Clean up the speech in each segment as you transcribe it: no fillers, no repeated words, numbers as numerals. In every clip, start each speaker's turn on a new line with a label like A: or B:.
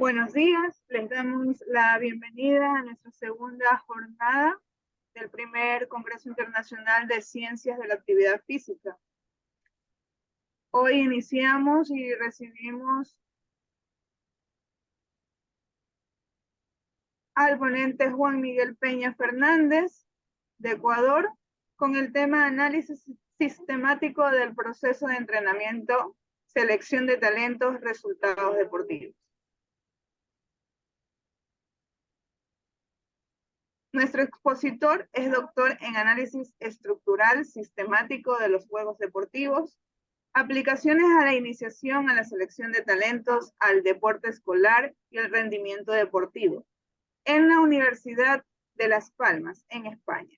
A: Buenos días, les damos la bienvenida a nuestra segunda jornada del primer Congreso Internacional de Ciencias de la Actividad Física. Hoy iniciamos y recibimos al ponente Juan Miguel Peña Fernández, de Ecuador, con el tema Análisis sistemático del proceso de entrenamiento, selección de talentos, resultados deportivos. Nuestro expositor es doctor en análisis estructural sistemático de los juegos deportivos, aplicaciones a la iniciación, a la selección de talentos, al deporte escolar y el rendimiento deportivo, en la Universidad de Las Palmas, en España.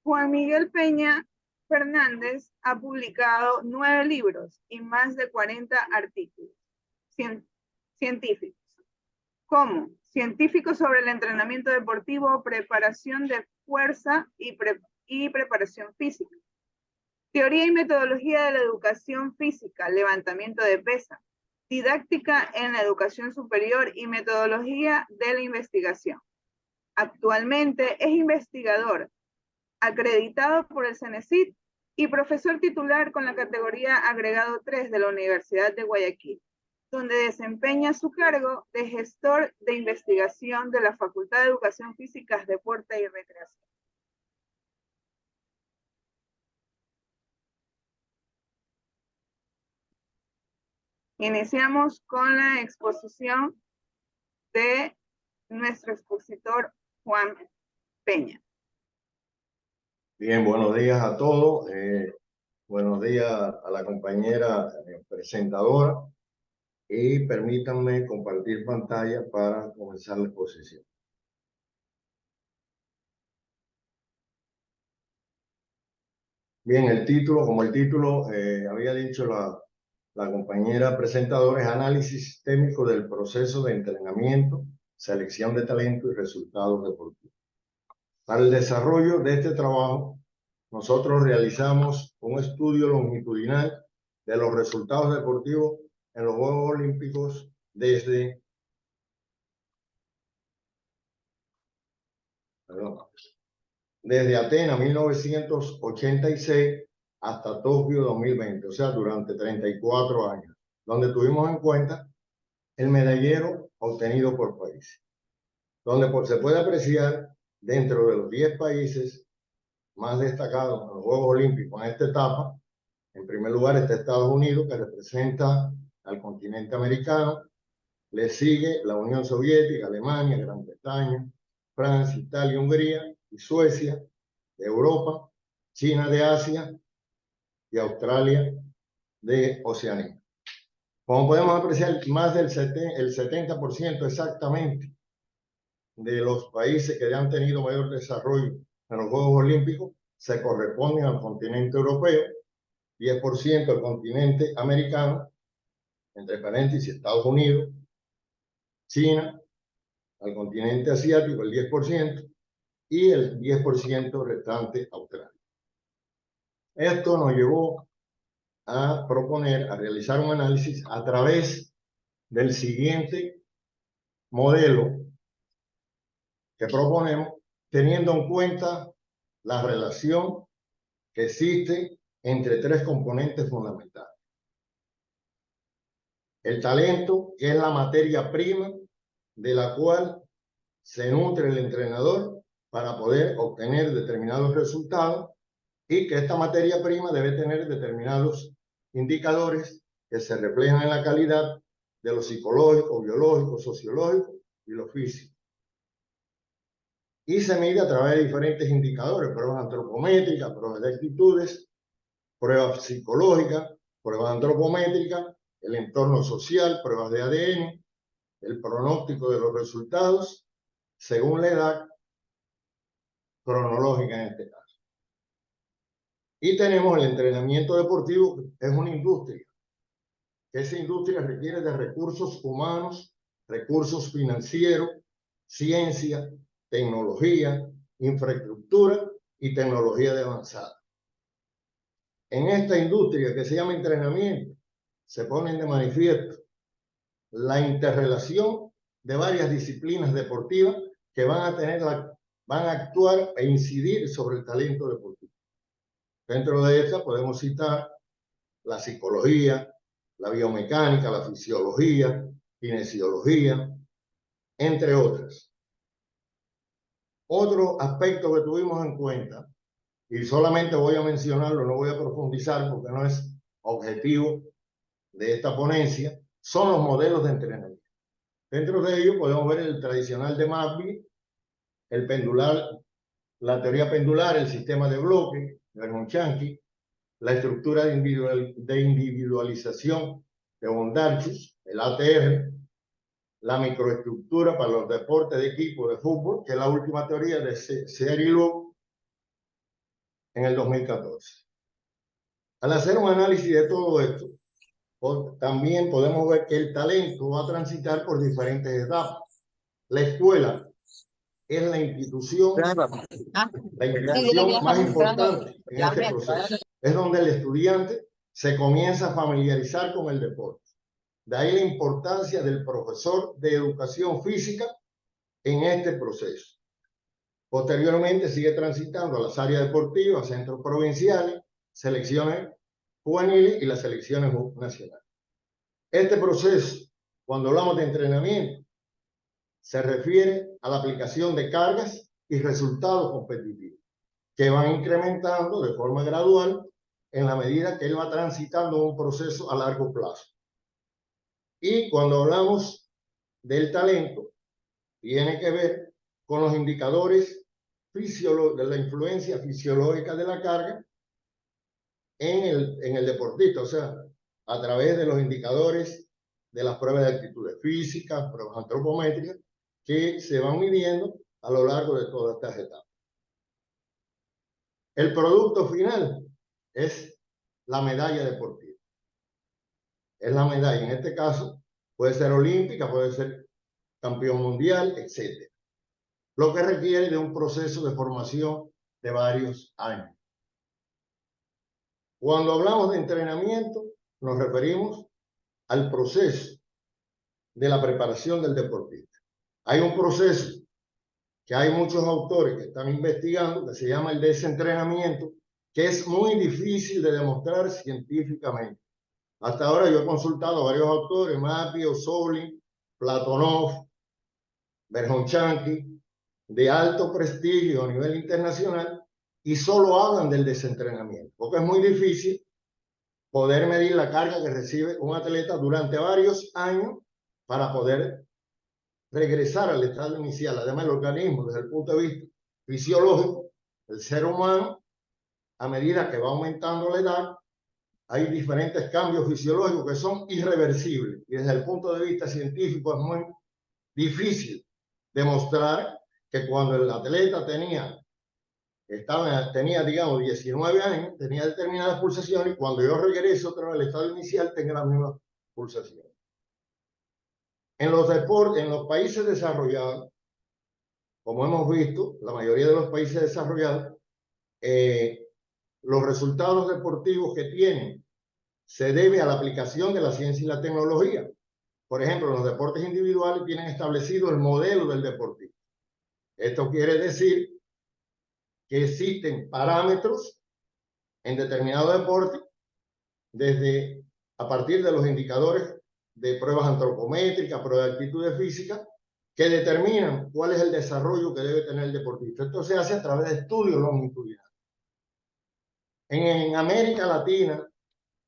A: Juan Miguel Peña Fernández ha publicado 9 libros y más de 40 artículos científicos, como Científico sobre el entrenamiento deportivo, preparación de fuerza y preparación física, Teoría y metodología de la educación física, levantamiento de pesa, Didáctica en la educación superior y metodología de la investigación. Actualmente es investigador acreditado por el CENESID y profesor titular con la categoría agregado 3 de la Universidad de Guayaquil, donde desempeña su cargo de gestor de investigación de la Facultad de Educación Física, Deporte y Recreación. Iniciamos con la exposición de nuestro expositor Juan Peña.
B: Bien, buenos días a todos. Buenos días a la compañera presentadora. Y permítanme compartir pantalla para comenzar la exposición. Bien, el título, como el título había dicho la compañera presentadora, es Análisis Sistémico del Proceso de Entrenamiento, Selección de Talento y Resultados Deportivos. Para el desarrollo de este trabajo, nosotros realizamos un estudio longitudinal de los resultados deportivos en los Juegos Olímpicos desde Atenas 1986 hasta Tokio 2020, o sea, durante 34 años, donde tuvimos en cuenta el medallero obtenido por país, donde se puede apreciar dentro de los 10 países más destacados en los Juegos Olímpicos en esta etapa. En primer lugar está Estados Unidos, que representa al continente americano. Le sigue la Unión Soviética, Alemania, Gran Bretaña, Francia, Italia, Hungría y Suecia de Europa, China de Asia y Australia de Oceanía. Como podemos apreciar, más del 70% exactamente de los países que han tenido mayor desarrollo en los Juegos Olímpicos se corresponden al continente europeo, 10% al continente americano, entre paréntesis Estados Unidos, China, al continente asiático el 10% y el 10% restante Australia. Esto nos llevó a proponer, a realizar un análisis a través del siguiente modelo que proponemos, teniendo en cuenta la relación que existe entre 3 componentes fundamentales. El talento, que es la materia prima de la cual se nutre el entrenador para poder obtener determinados resultados, y que esta materia prima debe tener determinados indicadores que se reflejan en la calidad de lo psicológico, biológico, sociológico y lo físico. Y se mide a través de diferentes indicadores: pruebas antropométricas, pruebas de actitudes, pruebas psicológicas, pruebas antropométricas, el entorno social, pruebas de ADN, el pronóstico de los resultados según la edad cronológica en este caso. Y tenemos el entrenamiento deportivo, que es una industria. Esa industria requiere de recursos humanos, recursos financieros, ciencia, tecnología, infraestructura y tecnología de avanzada. En esta industria que se llama entrenamiento, se ponen de manifiesto la interrelación de varias disciplinas deportivas que van a actuar e incidir sobre el talento deportivo. Dentro de esta podemos citar la psicología, la biomecánica, la fisiología, kinesiología, entre otras. Otro aspecto que tuvimos en cuenta, y solamente voy a mencionarlo, no voy a profundizar porque no es objetivo de esta ponencia, son los modelos de entrenamiento. Dentro de ellos podemos ver el tradicional de Masby, el pendular, la teoría pendular, el sistema de bloque, Bernoulli, la estructura de individualización de Bondarchus, el ATR, la microestructura para los deportes de equipo de fútbol, que es la última teoría de Serillo en el 2014. Al hacer un análisis de todo esto, también podemos ver que el talento va a transitar por diferentes etapas. La escuela es la institución más importante en este proceso. Es donde el estudiante se comienza a familiarizar con el deporte. De ahí la importancia del profesor de educación física en este proceso. Posteriormente sigue transitando a las áreas deportivas, centros provinciales, selecciones juveniles y las selecciones nacionales. Este proceso, cuando hablamos de entrenamiento, se refiere a la aplicación de cargas y resultados competitivos, que van incrementando de forma gradual en la medida que él va transitando un proceso a largo plazo. Y cuando hablamos del talento, tiene que ver con los indicadores de la influencia fisiológica de la carga en el deportista, o sea, a través de los indicadores de las pruebas de actitudes físicas, pruebas antropométricas, que se van midiendo a lo largo de todas estas etapas. El producto final es la medalla deportiva. Es la medalla, en este caso, puede ser olímpica, puede ser campeón mundial, etc. Lo que requiere de un proceso de formación de varios años. Cuando hablamos de entrenamiento, nos referimos al proceso de la preparación del deportista. Hay un proceso que hay muchos autores que están investigando, que se llama el desentrenamiento, que es muy difícil de demostrar científicamente. Hasta ahora yo he consultado a varios autores, Mapio, Solin, Platonov, Bernoulli, de alto prestigio a nivel internacional, y solo hablan del desentrenamiento, porque es muy difícil poder medir la carga que recibe un atleta durante varios años para poder regresar al estado inicial. Además, el organismo, desde el punto de vista fisiológico, el ser humano, a medida que va aumentando la edad, hay diferentes cambios fisiológicos que son irreversibles. Y desde el punto de vista científico es muy difícil demostrar que cuando el atleta tenía, digamos, 19 años, tenía determinadas pulsaciones, y cuando yo regreso otra vez al estado inicial, tenga las mismas pulsaciones. En los deportes, en los países desarrollados, como hemos visto, la mayoría de los países desarrollados, los resultados deportivos que tienen se debe a la aplicación de la ciencia y la tecnología. Por ejemplo, los deportes individuales tienen establecido el modelo del deportista. Esto quiere decir que existen parámetros en determinado deporte, desde a partir de los indicadores de pruebas antropométricas, pruebas de actitudes físicas, que determinan cuál es el desarrollo que debe tener el deportista. Esto se hace a través de estudios longitudinales. En América Latina,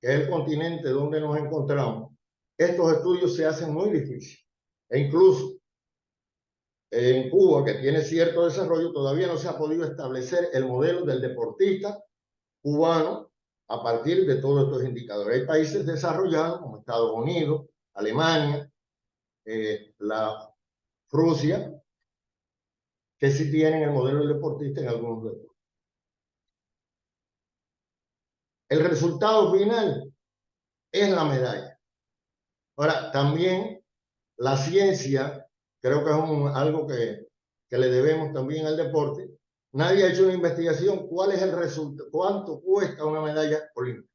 B: que es el continente donde nos encontramos, estos estudios se hacen muy difíciles. E incluso en Cuba, que tiene cierto desarrollo, todavía no se ha podido establecer el modelo del deportista cubano a partir de todos estos indicadores. Hay países desarrollados como Estados Unidos, Alemania, Rusia, que sí tienen el modelo del deportista en algunos deportes. El resultado final es la medalla. Ahora, también la ciencia, creo que es algo que que le debemos también al deporte, nadie ha hecho una investigación cuál es el resultado, cuánto cuesta una medalla olímpica.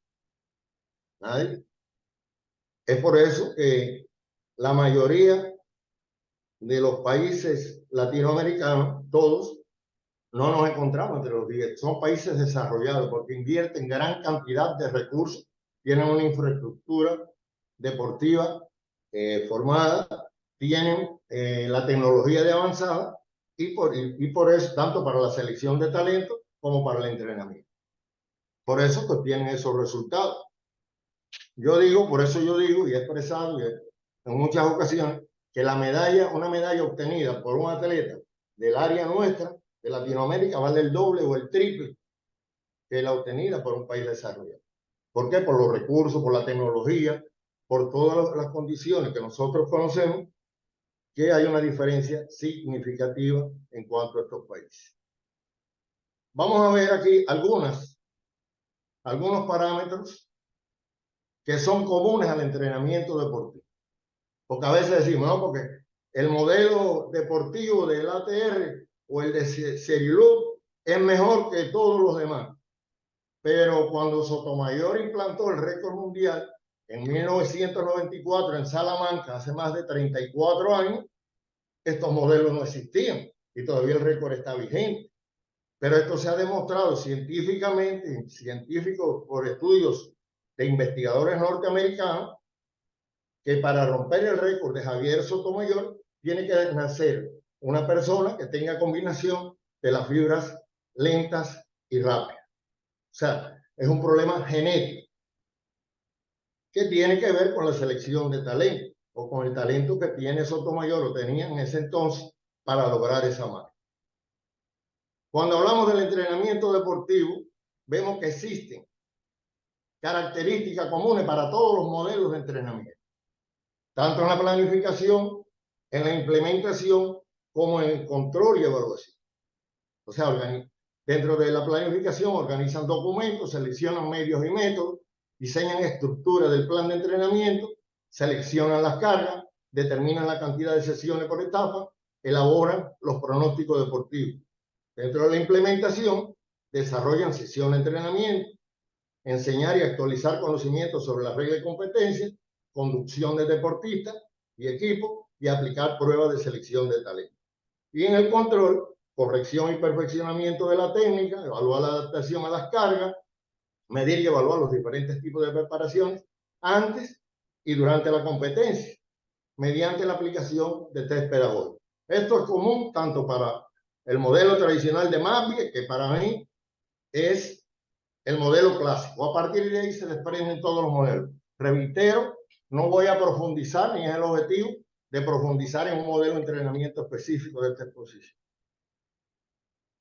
B: Nadie. Es por eso que la mayoría de los países latinoamericanos, todos, no nos encontramos entre los 10. Son países desarrollados porque invierten gran cantidad de recursos, tienen una infraestructura deportiva formada, tienen la tecnología de avanzada y por eso, tanto para la selección de talento como para el entrenamiento. Por eso que obtienen esos resultados. Por eso yo digo y he expresado en muchas ocasiones que una medalla obtenida por un atleta del área nuestra, de Latinoamérica, vale el doble o el triple que la obtenida por un país desarrollado. ¿Por qué? Por los recursos, por la tecnología, por todas las condiciones que nosotros conocemos, que hay una diferencia significativa en cuanto a estos países. Vamos a ver aquí algunos parámetros que son comunes al entrenamiento deportivo. Porque a veces decimos, no, porque el modelo deportivo del ATR o el de Seriloop es mejor que todos los demás. Pero cuando Sotomayor implantó el récord mundial en 1994 en Salamanca, hace más de 34 años, estos modelos no existían y todavía el récord está vigente. Pero esto se ha demostrado científicamente, por estudios de investigadores norteamericanos, que para romper el récord de Javier Sotomayor tiene que nacer una persona que tenga combinación de las fibras lentas y rápidas. O sea, es un problema genético que tiene que ver con la selección de talento o con el talento que tiene Sotomayor o tenía en ese entonces para lograr esa marca. Cuando hablamos del entrenamiento deportivo, vemos que existen características comunes para todos los modelos de entrenamiento, tanto en la planificación, en la implementación, como en el control y evaluación. O sea, dentro de la planificación organizan documentos, seleccionan medios y métodos, diseñan estructura del plan de entrenamiento, seleccionan las cargas, determinan la cantidad de sesiones por etapa, elaboran los pronósticos deportivos. Dentro de la implementación, desarrollan sesiones de entrenamiento, enseñar y actualizar conocimientos sobre las reglas de competencia, conducción de deportistas y equipos y aplicar pruebas de selección de talento. Y en el control, corrección y perfeccionamiento de la técnica, evaluar la adaptación a las cargas, medir y evaluar los diferentes tipos de preparaciones antes y durante la competencia, mediante la aplicación de test pedagógicos. Esto es común tanto para el modelo tradicional de MAPI, que para mí es el modelo clásico. A partir de ahí se desprenden todos los modelos. Reitero, no voy a profundizar, ni es el objetivo de profundizar en un modelo de entrenamiento específico de esta exposición.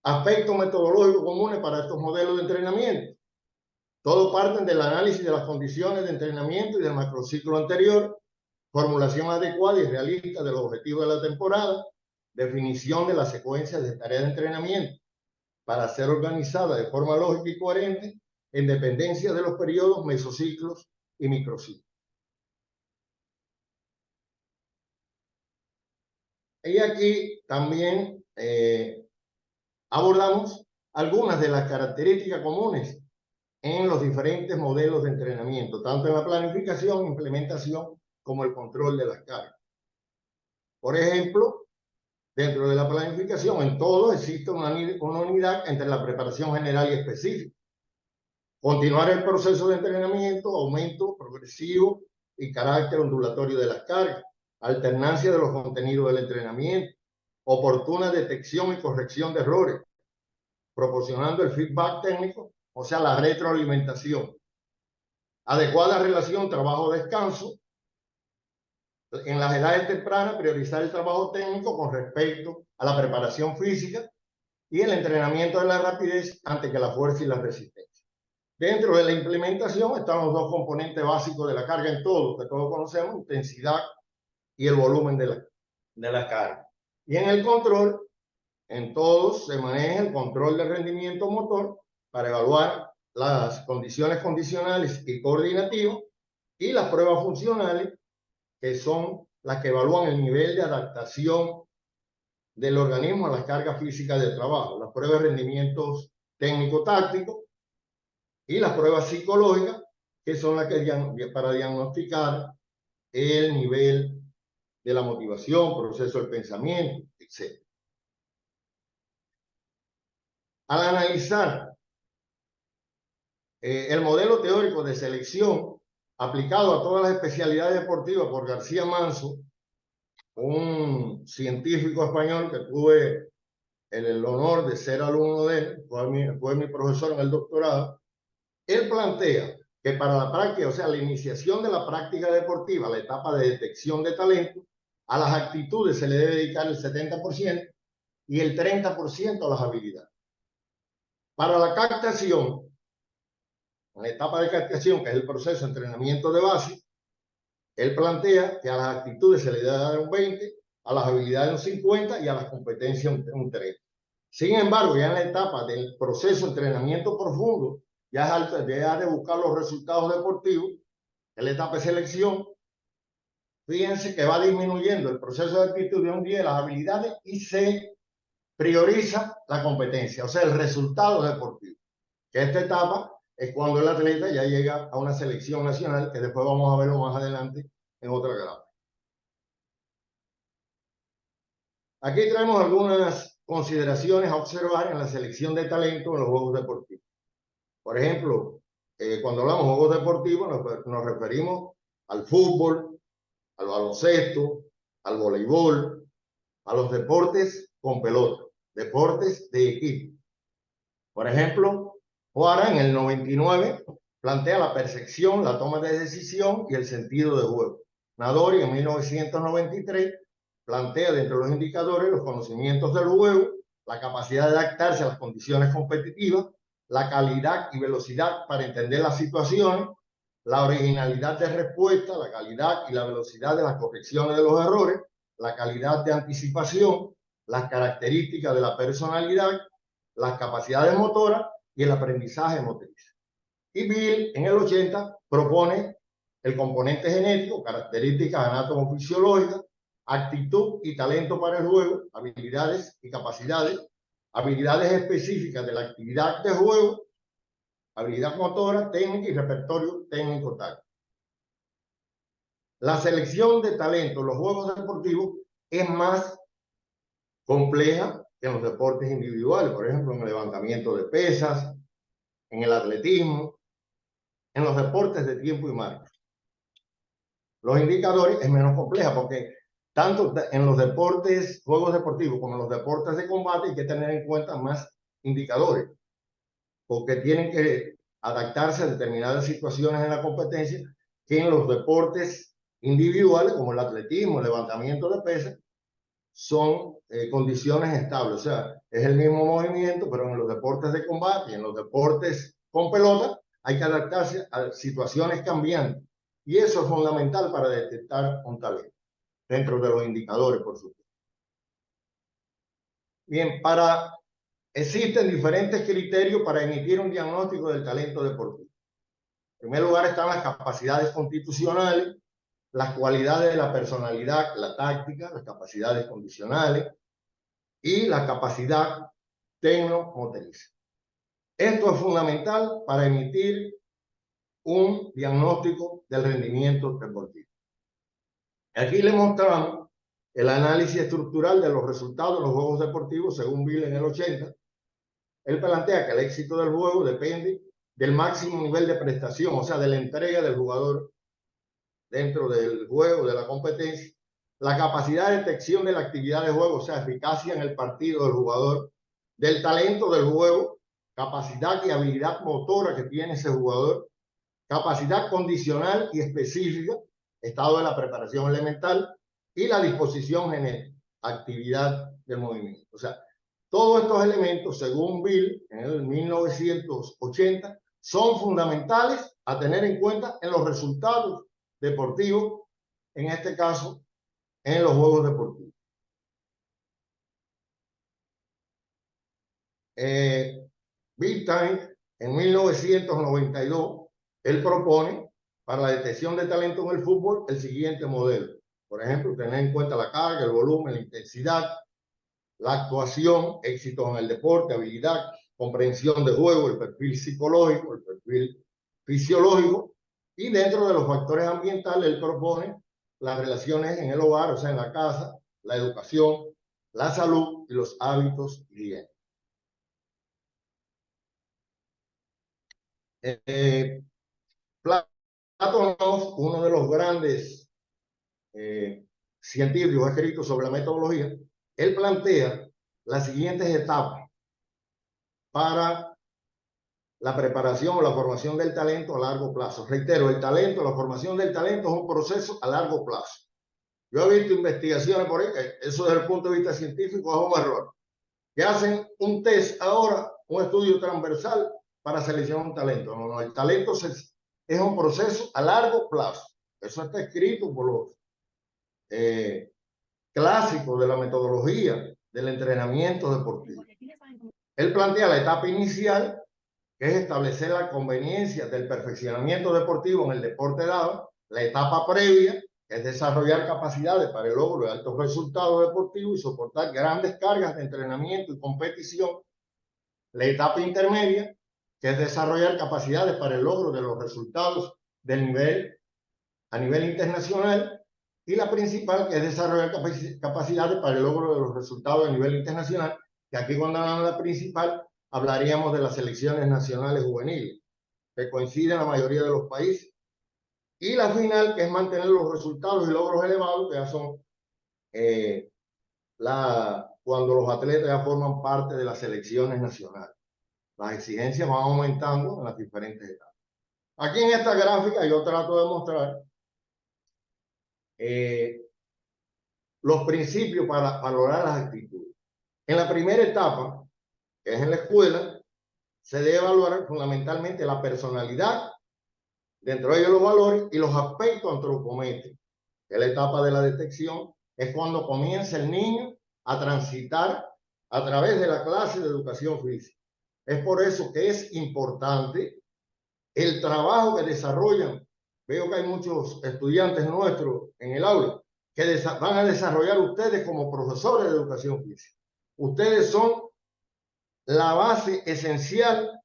B: Aspectos metodológicos comunes para estos modelos de entrenamiento. Todos parten del análisis de las condiciones de entrenamiento y del macrociclo anterior, formulación adecuada y realista de los objetivos de la temporada, definición de las secuencias de tareas de entrenamiento para ser organizada de forma lógica y coherente en dependencia de los periodos, mesociclos y microciclos. Y aquí también abordamos algunas de las características comunes en los diferentes modelos de entrenamiento, tanto en la planificación, implementación, como el control de las cargas. Por ejemplo, dentro de la planificación, en todo existe una unidad entre la preparación general y específica. Continuar el proceso de entrenamiento, aumento progresivo y carácter ondulatorio de las cargas, alternancia de los contenidos del entrenamiento, oportuna detección y corrección de errores, proporcionando el feedback técnico, o sea, la retroalimentación, adecuada relación trabajo-descanso. En las edades tempranas, priorizar el trabajo técnico con respecto a la preparación física y el entrenamiento de la rapidez antes que la fuerza y la resistencia. Dentro de la implementación están los dos componentes básicos de la carga en todo, que todos conocemos, intensidad y el volumen de la carga. Y en el control, en todos se maneja el control del rendimiento motor para evaluar las condiciones condicionales y coordinativas y las pruebas funcionales, que son las que evalúan el nivel de adaptación del organismo a las cargas físicas de trabajo, las pruebas de rendimientos técnico-tácticos y las pruebas psicológicas, que son las que para diagnosticar el nivel de la motivación, proceso del pensamiento, etc. Al analizar el modelo teórico de selección aplicado a todas las especialidades deportivas por García Manso, un científico español que tuve el honor de ser alumno de él, fue mi profesor en el doctorado. Él plantea que para la práctica, o sea, la iniciación de la práctica deportiva, la etapa de detección de talento, a las actitudes se le debe dedicar el 70% y el 30% a las habilidades. Para la captación, en la etapa de captación, que es el proceso de entrenamiento de base, él plantea que a las actitudes se le debe dar un 20%, a las habilidades un 50% y a las competencias un 30%. Sin embargo, ya en la etapa del proceso de entrenamiento profundo, ya de buscar los resultados deportivos, en la etapa de selección, fíjense que va disminuyendo el proceso de actitud de un día, las habilidades, y se prioriza la competencia, o sea, el resultado deportivo. Que esta etapa es cuando el atleta ya llega a una selección nacional, que después vamos a verlo más adelante en otra gráfica. Aquí traemos algunas consideraciones a observar en la selección de talento en los juegos deportivos. Por ejemplo, cuando hablamos de juegos deportivos nos referimos al fútbol, al baloncesto, al voleibol, a los deportes con pelota, deportes de equipo. Por ejemplo, Juara en el 99 plantea la percepción, la toma de decisión y el sentido de juego. Nadori en 1993 plantea dentro de los indicadores los conocimientos del juego, la capacidad de adaptarse a las condiciones competitivas, la calidad y velocidad para entender las situaciones, la originalidad de respuesta, la calidad y la velocidad de las correcciones de los errores, la calidad de anticipación, las características de la personalidad, las capacidades motoras y el aprendizaje motriz. Y Bill en el 80 propone el componente genético, características anátomo-fisiológicas, actitud y talento para el juego, habilidades y capacidades, habilidades específicas de la actividad de juego, habilidad motora, técnica y repertorio técnico táctico. La selección de talento en los juegos deportivos es más compleja que en los deportes individuales, por ejemplo, en el levantamiento de pesas, en el atletismo, en los deportes de tiempo y marca. Los indicadores es menos compleja porque tanto en los deportes, juegos deportivos, como en los deportes de combate hay que tener en cuenta más indicadores, porque tienen que adaptarse a determinadas situaciones en la competencia que en los deportes individuales, como el atletismo, el levantamiento de pesas, son condiciones estables. O sea, es el mismo movimiento, pero en los deportes de combate y en los deportes con pelota hay que adaptarse a situaciones cambiantes. Y eso es fundamental para detectar un talento, dentro de los indicadores, por supuesto. Bien, existen diferentes criterios para emitir un diagnóstico del talento deportivo. En primer lugar están las capacidades constitucionales, las cualidades de la personalidad, la táctica, las capacidades condicionales y la capacidad tecnomotriz. Esto es fundamental para emitir un diagnóstico del rendimiento deportivo. Aquí le mostramos el análisis estructural de los resultados de los juegos deportivos según Bill en el 80. Él plantea que el éxito del juego depende del máximo nivel de prestación, o sea, de la entrega del jugador dentro del juego, de la competencia, la capacidad de detección de la actividad de juego, o sea, eficacia en el partido del jugador, del talento del juego, capacidad y habilidad motora que tiene ese jugador, capacidad condicional y específica, estado de la preparación elemental y la disposición genética, actividad del movimiento. O sea, todos estos elementos, según Bill, en el 1980, son fundamentales a tener en cuenta en los resultados deportivos, en este caso, en los juegos deportivos. Bill Time, en 1992, él propone para la detección de talento en el fútbol el siguiente modelo. Por ejemplo, tener en cuenta la carga, el volumen, la intensidad, la actuación, éxitos en el deporte, habilidad, comprensión de juego, el perfil psicológico, el perfil fisiológico, y dentro de los factores ambientales él propone las relaciones en el hogar, o sea, en la casa, la educación, la salud y los hábitos higiénicos. Platónov, uno de los grandes científicos escritos sobre la metodología, él plantea las siguientes etapas para la preparación o la formación del talento a largo plazo. Reitero, el talento, la formación del talento es un proceso a largo plazo. Yo he visto investigaciones por ahí, eso desde el punto de vista científico es un error, que hacen un test ahora, un estudio transversal para seleccionar un talento. No, no, el talento es un proceso a largo plazo. Eso está escrito por los clásicos de la metodología del entrenamiento deportivo. Él plantea la etapa inicial, que es establecer la conveniencia del perfeccionamiento deportivo en el deporte dado, la etapa previa, que es desarrollar capacidades para el logro de altos resultados deportivos y soportar grandes cargas de entrenamiento y competición, la etapa intermedia, que es desarrollar capacidades para el logro de los resultados a nivel internacional, y la principal, que es desarrollar capacidades para el logro de los resultados a nivel internacional, que aquí cuando hablamos de la principal, hablaríamos de las selecciones nacionales juveniles, que coinciden en la mayoría de los países, y la final, que es mantener los resultados y logros elevados, que ya son cuando los atletas ya forman parte de las selecciones nacionales. Las exigencias van aumentando en las diferentes etapas. Aquí en esta gráfica yo trato de mostrar los principios para valorar las actitudes. En la primera etapa, que es en la escuela, se debe evaluar fundamentalmente la personalidad, dentro de ellos los valores y los aspectos antropométricos. Que es la etapa de la detección, es cuando comienza el niño a transitar a través de la clase de educación física. Es por eso que es importante el trabajo que desarrollan. Veo que hay muchos estudiantes nuestros en el aula que van a desarrollar ustedes como profesores de educación física. Ustedes son la base esencial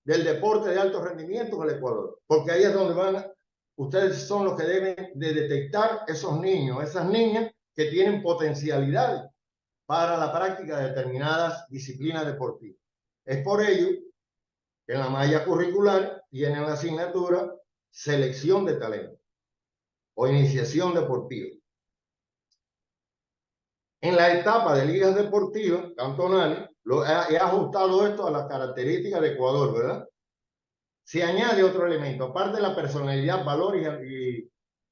B: del deporte de alto rendimiento en el Ecuador, porque ahí es donde ustedes son los que deben de detectar esos niños, esas niñas que tienen potencialidad para la práctica de determinadas disciplinas deportivas. Es por ello que en la malla curricular tienen la asignatura selección de talento o iniciación deportiva. En la etapa de ligas deportivas cantonales, he ajustado esto a las características de Ecuador, ¿verdad? Se añade otro elemento, aparte de la personalidad, valores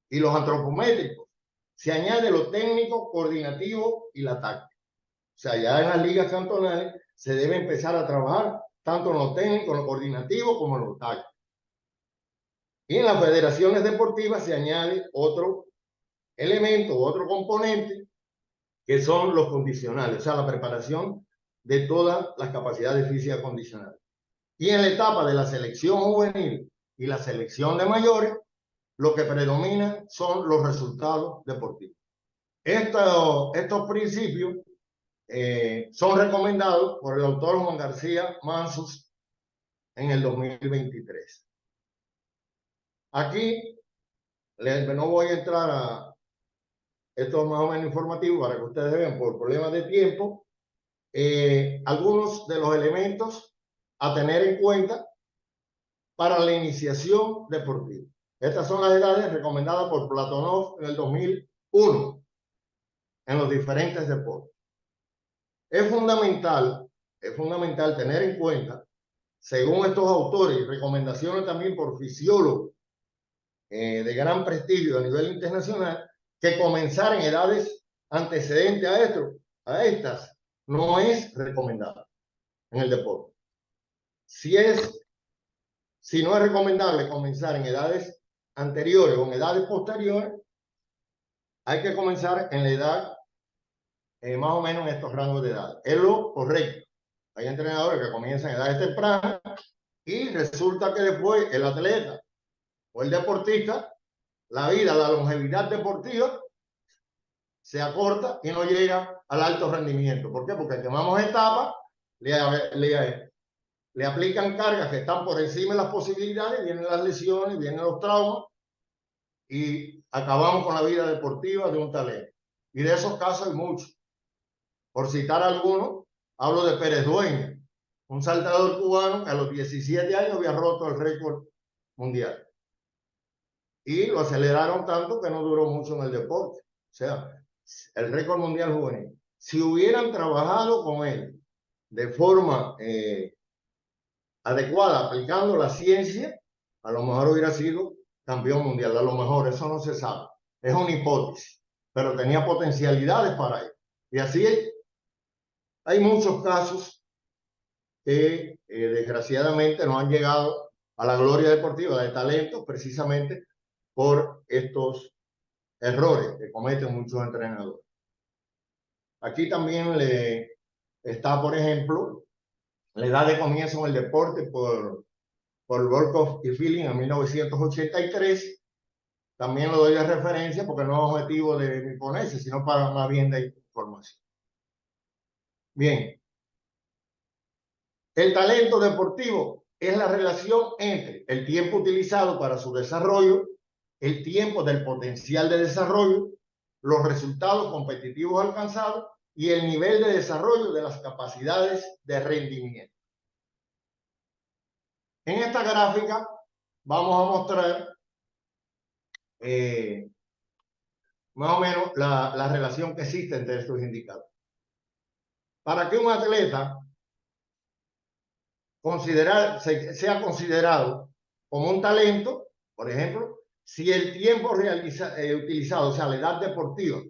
B: y los antropométricos, se añade lo técnico, coordinativo y la táctica. O sea, ya en las ligas cantonales se debe empezar a trabajar tanto en lo técnico, en lo coordinativo, como en lo táctico. Y en las federaciones deportivas se añade otro elemento, otro componente, que son los condicionales, o sea, la preparación de todas las capacidades físicas condicionales. Y en la etapa de la selección juvenil y la selección de mayores, lo que predomina son los resultados deportivos. Estos principios son recomendados por el doctor Juan García Mansos en el 2023. Aquí no voy a entrar a esto más o menos informativo para que ustedes vean por problemas de tiempo algunos de los elementos a tener en cuenta para la iniciación deportiva. Estas son las edades recomendadas por Platonov en el 2001 en los diferentes deportes. Es fundamental tener en cuenta, según estos autores y recomendaciones también por fisiólogos de gran prestigio a nivel internacional, que comenzar en edades antecedentes a estas no es recomendable en el deporte. Si no es recomendable comenzar en edades anteriores o en edades posteriores, hay que comenzar en la edad más o menos en estos rangos de edad. Es lo correcto. Hay entrenadores que comienzan en edades tempranas y resulta que después el atleta o el deportista, la longevidad deportiva se acorta y no llega al alto rendimiento. ¿Por qué? Porque quemamos etapas, le aplican cargas que están por encima de las posibilidades, vienen las lesiones, vienen los traumas y acabamos con la vida deportiva de un talento. Y de esos casos hay muchos. Por citar algunos, hablo de Pérez Dueña, un saltador cubano que a los 17 años había roto el récord mundial. Y lo aceleraron tanto que no duró mucho en el deporte. O sea, el récord mundial juvenil. Si hubieran trabajado con él de forma adecuada, aplicando la ciencia, a lo mejor hubiera sido campeón mundial. A lo mejor, eso no se sabe. Es una hipótesis, pero tenía potencialidades para ello. Y así hay muchos casos que desgraciadamente no han llegado a la gloria deportiva de talentos precisamente por estos errores que cometen muchos entrenadores. Aquí también está, por ejemplo, la edad de comienzo en el deporte por Volkov y Feeling en 1983. También lo doy de referencia porque no es objetivo de mi ponencia, sino para más bien de información. Bien. El talento deportivo es la relación entre el tiempo utilizado para su desarrollo, el tiempo del potencial de desarrollo, los resultados competitivos alcanzados y el nivel de desarrollo de las capacidades de rendimiento. En esta gráfica vamos a mostrar más o menos la relación que existe entre estos indicadores. Para que un atleta sea considerado como un talento, por ejemplo, si el tiempo utilizado, o sea, la edad deportiva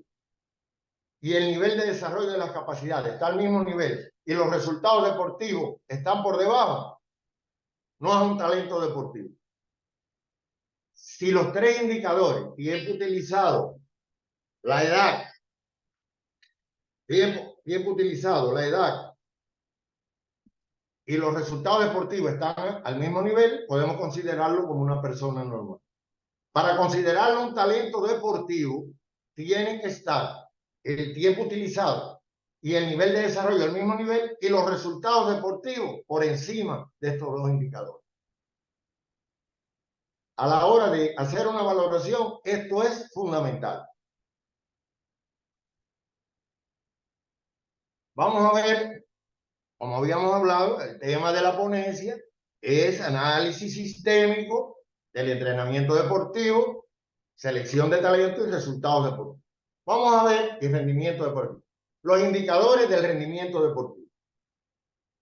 B: y el nivel de desarrollo de las capacidades está al mismo nivel y los resultados deportivos están por debajo, no es un talento deportivo. Si los tres indicadores, tiempo utilizado, la edad, tiempo utilizado, la edad y los resultados deportivos están al mismo nivel, podemos considerarlo como una persona normal. Para considerarlo un talento deportivo, tiene que estar el tiempo utilizado y el nivel de desarrollo al mismo nivel y los resultados deportivos por encima de estos dos indicadores. A la hora de hacer una valoración, esto es fundamental. Vamos a ver, como habíamos hablado, el tema de la ponencia es análisis sistémico del entrenamiento deportivo, selección de talento y resultados deportivos. Vamos a ver el rendimiento deportivo. Los indicadores del rendimiento deportivo.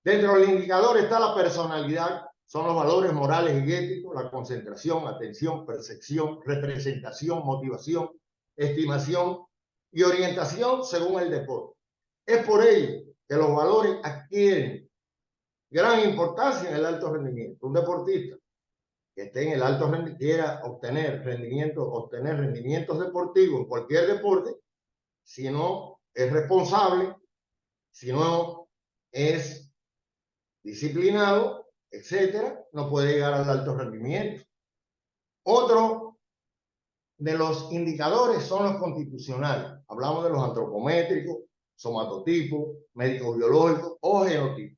B: Dentro del indicador está la personalidad, son los valores morales y éticos, la concentración, atención, percepción, representación, motivación, estimación y orientación según el deporte. Es por ello que los valores adquieren gran importancia en el alto rendimiento. Un deportista que esté en el alto rendimiento, quiera obtener rendimientos deportivos en cualquier deporte, si no es responsable, si no es disciplinado, etcétera, no puede llegar al alto rendimiento. Otro de los indicadores son los constitucionales. Hablamos de los antropométricos, somatotipos, médico-biológicos o genotipos.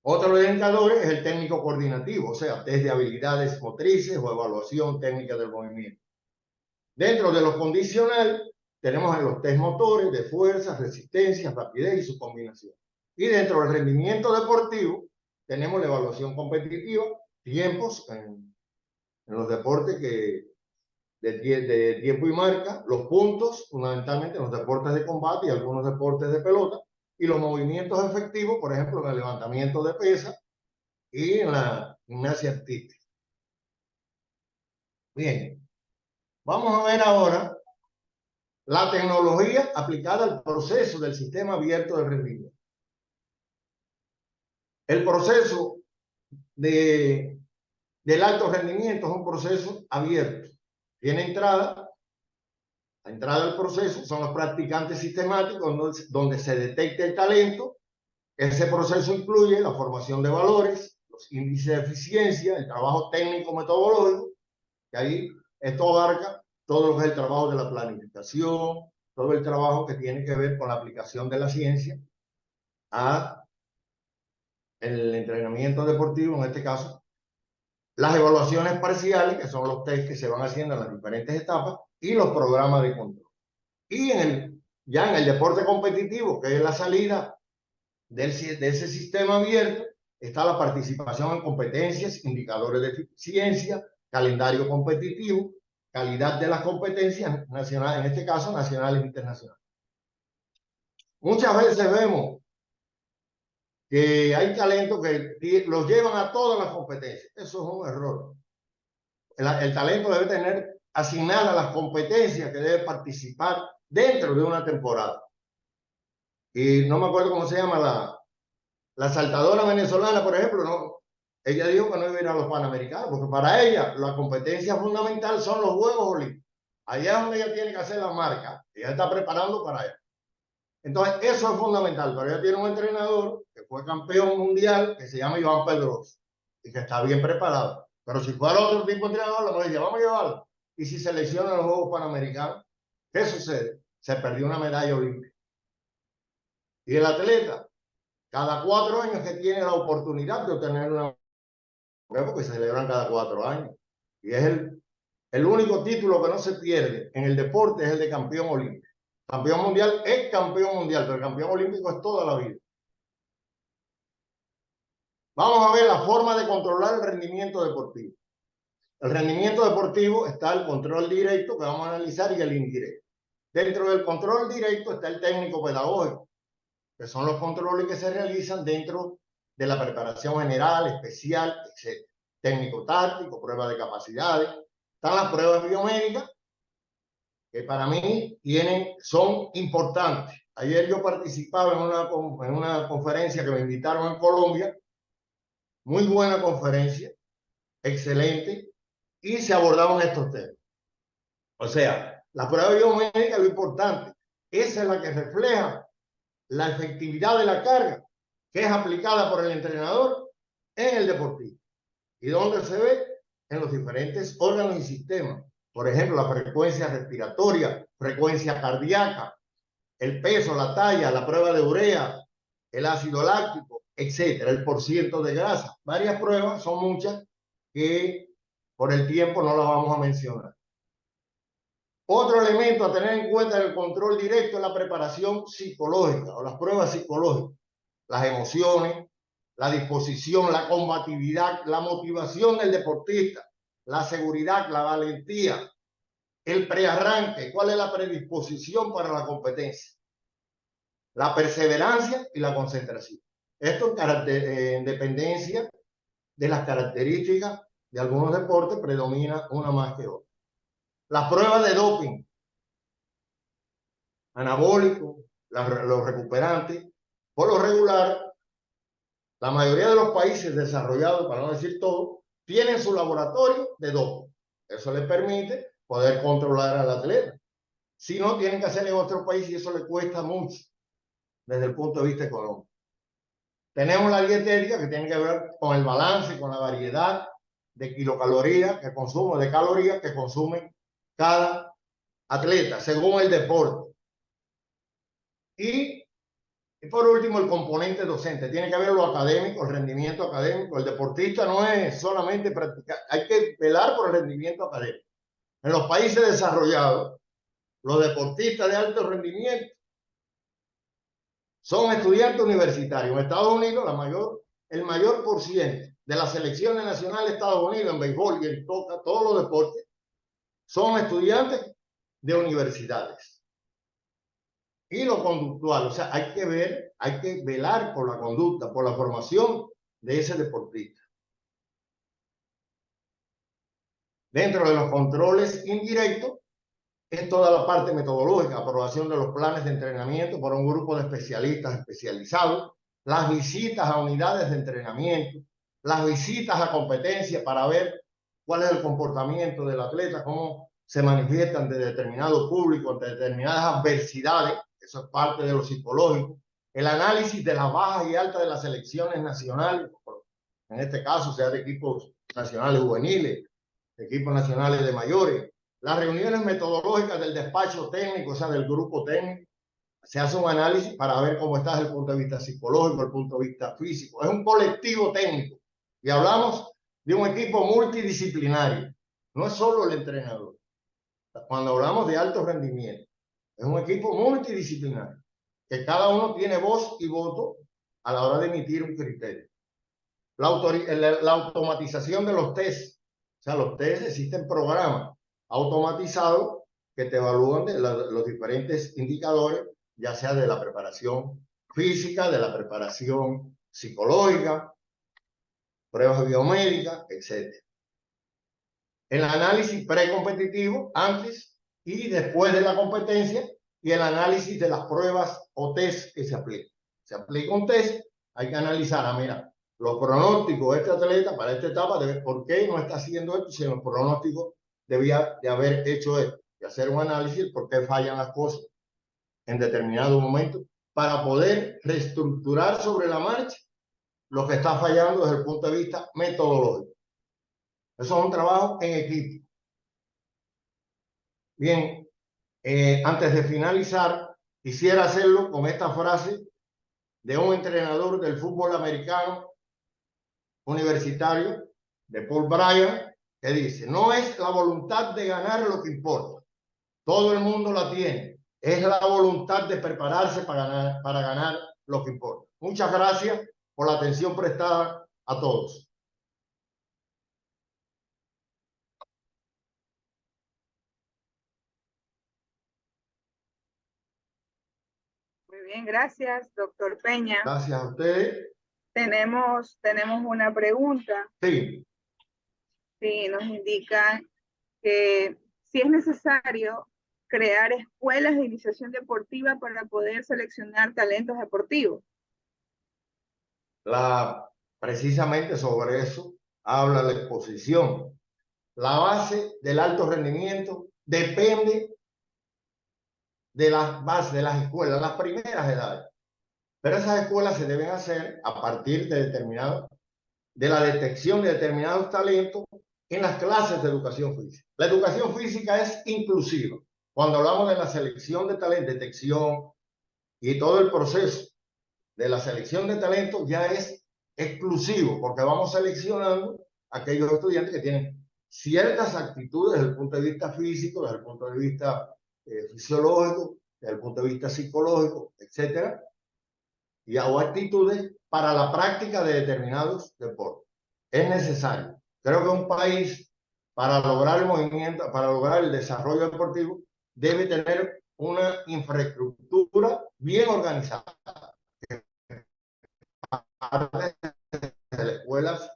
B: Otro de los indicadores es el técnico coordinativo, o sea, test de habilidades motrices o evaluación técnica del movimiento. Dentro de los condicionales tenemos los test motores de fuerza, resistencia, rapidez y su combinación. Y dentro del rendimiento deportivo tenemos la evaluación competitiva, tiempos en los deportes de tiempo y marca, los puntos, fundamentalmente en los deportes de combate y algunos deportes de pelota, y los movimientos efectivos, por ejemplo, en el levantamiento de pesa y en la gimnasia artística. Bien, vamos a ver ahora la tecnología aplicada al proceso del sistema abierto de rendimiento. El proceso del alto rendimiento es un proceso abierto. Tiene entrada. La entrada del proceso son los practicantes sistemáticos donde se detecta el talento. Ese proceso incluye la formación de valores, los índices de eficiencia, el trabajo técnico-metodológico, que ahí esto abarca todo lo que es el trabajo de la planificación, todo el trabajo que tiene que ver con la aplicación de la ciencia a el entrenamiento deportivo, en este caso, las evaluaciones parciales, que son los test que se van haciendo en las diferentes etapas, y los programas de control. Y ya en el deporte competitivo, que es la salida de ese sistema abierto, está la participación en competencias, indicadores de eficiencia, calendario competitivo, calidad de las competencias nacionales, en este caso nacionales e internacionales. Muchas veces vemos que hay talentos que los llevan a todas las competencias. Eso es un error. El talento debe tener asignadas las competencias que debe participar dentro de una temporada. Y no me acuerdo cómo se llama la saltadora venezolana, por ejemplo, no. Ella dijo que no iba a ir a los Panamericanos, porque para ella la competencia fundamental son los Juegos Olímpicos. Allá es donde ella tiene que hacer la marca. Ella está preparando para eso. Entonces, eso es fundamental. Pero ella tiene un entrenador que fue campeón mundial, que se llama Iván Pedroso, y que está bien preparado. Pero si fuera otro tipo de entrenador, le diría, vamos a llevarlo. Y si selecciona los Juegos Panamericanos, ¿qué sucede? Se perdió una medalla olímpica. Y el atleta, cada 4 años que tiene la oportunidad de obtener una, porque se celebran cada 4 años. Y es el único título que no se pierde en el deporte, es el de campeón olímpico. Campeón mundial es campeón mundial, pero el campeón olímpico es toda la vida. Vamos a ver la forma de controlar el rendimiento deportivo. El rendimiento deportivo está el control directo, que vamos a analizar, y el indirecto. Dentro del control directo está el técnico pedagógico, que son los controles que se realizan dentro de la preparación general, especial, etc. Técnico táctico, pruebas de capacidades. Están las pruebas biomédicas, que para mí son importantes. Ayer yo participaba en una conferencia que me invitaron en Colombia, muy buena conferencia, excelente, y se abordaban estos temas. O sea, la prueba biomédica, lo importante, esa es la que refleja la efectividad de la carga que es aplicada por el entrenador en el deportista. ¿Y dónde se ve? En los diferentes órganos y sistemas. Por ejemplo, la frecuencia respiratoria, frecuencia cardíaca, el peso, la talla, la prueba de urea, el ácido láctico, etcétera, el porciento de grasa. Varias pruebas, son muchas, que por el tiempo no las vamos a mencionar. Otro elemento a tener en cuenta en el control directo es la preparación psicológica o las pruebas psicológicas. Las emociones, la disposición, la combatividad, la motivación del deportista, la seguridad, la valentía, el prearranque, cuál es la predisposición para la competencia, la perseverancia y la concentración. Esto en dependencia de las características de algunos deportes predomina una más que otra. Las pruebas de doping, anabólicos, los recuperantes, por lo regular, la mayoría de los países desarrollados, para no decir todo, tienen su laboratorio de doping. Eso les permite poder controlar al atleta. Si no, tienen que hacerlo en otro país y eso les cuesta mucho desde el punto de vista económico. Tenemos la dietética, que tiene que ver con el balance, con la variedad de kilocalorías que consume, de calorías que consume cada atleta, según el deporte. Y por último, el componente docente. Tiene que ver lo académico, el rendimiento académico. El deportista no es solamente practicar, hay que velar por el rendimiento académico. En los países desarrollados, los deportistas de alto rendimiento son estudiantes universitarios. En Estados Unidos, el mayor por ciento de las selecciones nacionales de Estados Unidos en béisbol y en todos los deportes son estudiantes de universidades. Y lo conductual, o sea, hay que velar por la conducta, por la formación de ese deportista. Dentro de los controles indirectos es toda la parte metodológica, aprobación de los planes de entrenamiento por un grupo de especialistas especializados, las visitas a unidades de entrenamiento, las visitas a competencias para ver cuál es el comportamiento del atleta, cómo se manifiesta ante determinado público, ante determinadas adversidades. Eso es parte de lo psicológico. El análisis de las bajas y altas de las selecciones nacionales, en este caso sea de equipos nacionales juveniles, equipos nacionales de mayores, las reuniones metodológicas del despacho técnico, o sea, del grupo técnico, se hace un análisis para ver cómo está desde el punto de vista psicológico, desde el punto de vista físico. Es un colectivo técnico. Y hablamos de un equipo multidisciplinario. No es solo el entrenador. Cuando hablamos de alto rendimiento, es un equipo multidisciplinario, que cada uno tiene voz y voto a la hora de emitir un criterio. La automatización de los test. O sea, los test, existen programas automatizados que te evalúan de los diferentes indicadores, ya sea de la preparación física, de la preparación psicológica, pruebas biomédicas, etc. El análisis precompetitivo antes y después de la competencia y el análisis de las pruebas o test que se aplican. Se aplica un test, hay que analizar, mira, los pronósticos de este atleta para esta etapa, por qué no está haciendo esto si en los pronósticos debía de haber hecho esto, y hacer un análisis por qué fallan las cosas en determinado momento para poder reestructurar sobre la marcha lo que está fallando desde el punto de vista metodológico. Eso es un trabajo en equipo. Bien, antes de finalizar, quisiera hacerlo con esta frase de un entrenador del fútbol americano universitario, de Paul Bryant, que dice: no es la voluntad de ganar lo que importa, todo el mundo la tiene, es la voluntad de prepararse para ganar lo que importa. Muchas gracias por la atención prestada a todos.
A: Muy bien, gracias, doctor Peña.
B: Gracias a ustedes.
A: Tenemos una pregunta.
B: Sí.
A: Sí, nos indican que si es necesario crear escuelas de iniciación deportiva para poder seleccionar talentos deportivos.
B: Precisamente sobre eso habla la exposición. La base del alto rendimiento depende de las bases de las escuelas, las primeras edades. Pero esas escuelas se deben hacer a partir de la detección de determinados talentos en las clases de educación física. La educación física es inclusiva. Cuando hablamos de la selección de talento, detección y todo el proceso de la selección de talento ya es exclusivo, porque vamos seleccionando a aquellos estudiantes que tienen ciertas actitudes desde el punto de vista físico, desde el punto de vista fisiológico, desde el punto de vista psicológico, etcétera, y hago actitudes para la práctica de determinados deportes. Es necesario. Creo que un país, para lograr el movimiento, para lograr el desarrollo deportivo, debe tener una infraestructura bien organizada. De las escuelas,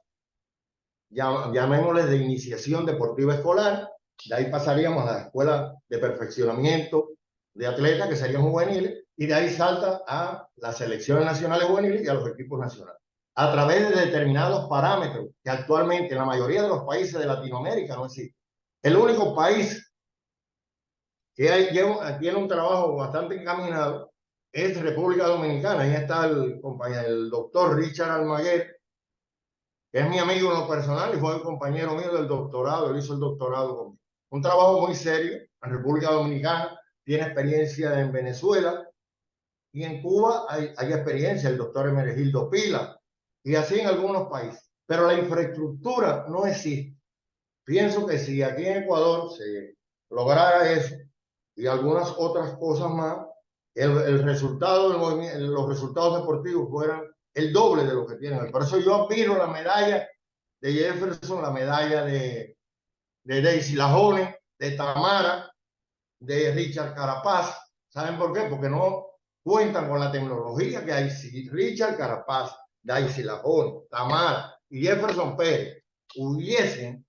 B: llamémosles de iniciación deportiva escolar, de ahí pasaríamos a la escuela de perfeccionamiento de atletas, que serían juveniles, y de ahí salta a las selecciones nacionales juveniles y a los equipos nacionales, a través de determinados parámetros que actualmente en la mayoría de los países de Latinoamérica no existen. El único país que tiene un trabajo bastante encaminado es República Dominicana. Ahí está el doctor Richard Almaguer, que es mi amigo en lo personal y fue el compañero mío del doctorado. Él hizo el doctorado conmigo. Un trabajo muy serio en República Dominicana, tiene experiencia en Venezuela, y en Cuba hay experiencia, el doctor Hermenegildo Pila, y así en algunos países. Pero la infraestructura no existe. Pienso que si aquí en Ecuador se lograra eso y algunas otras cosas más, el resultado del movimiento, los resultados deportivos fueran el doble de lo que tienen. Por eso yo admiro la medalla de Jefferson, la medalla de Daisy Lajone, de Tamara, de Richard Carapaz. ¿Saben por qué? Porque no cuentan con la tecnología que hay. Si Richard Carapaz, Daisy Lajone, Tamara y Jefferson Pérez hubiesen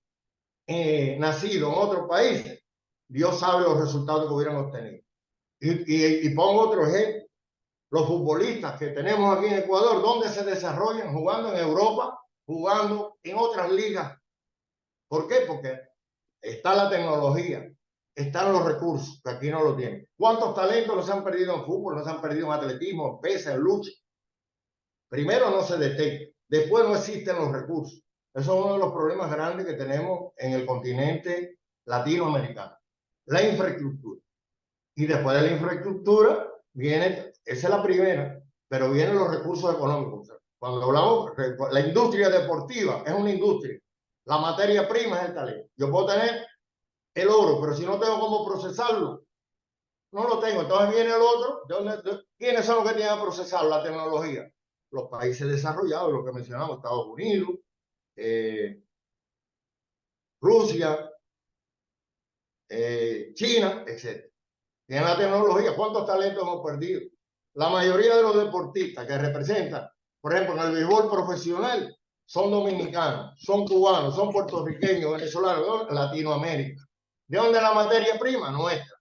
B: nacido en otro país, Dios sabe los resultados que hubieran obtenido. Y pongo otro ejemplo. Los futbolistas que tenemos aquí en Ecuador, ¿dónde se desarrollan? Jugando en Europa, jugando en otras ligas. ¿Por qué? Porque está la tecnología, están los recursos, que aquí no lo tienen. ¿Cuántos talentos nos han perdido en fútbol, nos han perdido en atletismo, en pesa, en lucha? Primero no se detecta, después no existen los recursos. Eso es uno de los problemas grandes que tenemos en el continente latinoamericano. la infraestructura. Y después de la infraestructura viene, esa es la primera, pero vienen los recursos económicos. Cuando hablamos, la industria deportiva es una industria. La materia prima es el talento. Yo puedo tener el oro, pero si no tengo cómo procesarlo, no lo tengo. Entonces viene el otro. ¿Quiénes son los que tienen que procesar la tecnología? Los países desarrollados, los que mencionamos, Estados Unidos, Rusia, China, etc. Tienen la tecnología. ¿Cuántos talentos hemos perdido? La mayoría de los deportistas que representan, por ejemplo, en el béisbol profesional, son dominicanos, son cubanos, son puertorriqueños, venezolanos, Latinoamérica. ¿De dónde es la materia prima? Nuestra.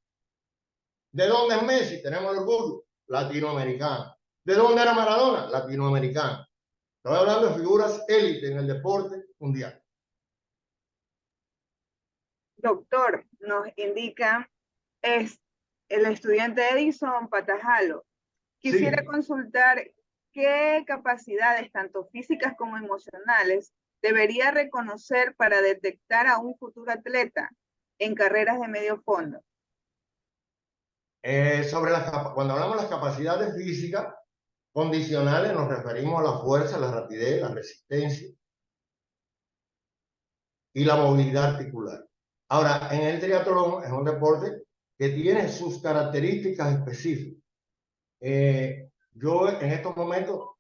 B: ¿De dónde es Messi? Tenemos el orgullo, latinoamericano. ¿De dónde era Maradona? Latinoamericano. Estoy hablando de figuras élite en el deporte mundial.
A: Doctor, nos indica es el estudiante Edison Patajalo. Quisiera consultar qué capacidades, tanto físicas como emocionales, debería reconocer para detectar a un futuro atleta en carreras de medio fondo.
B: Cuando hablamos de las capacidades físicas condicionales, nos referimos a la fuerza, la rapidez, la resistencia y la movilidad articular. Ahora, en el triatlón es un deporte que tiene sus características específicas. Yo en estos momentos,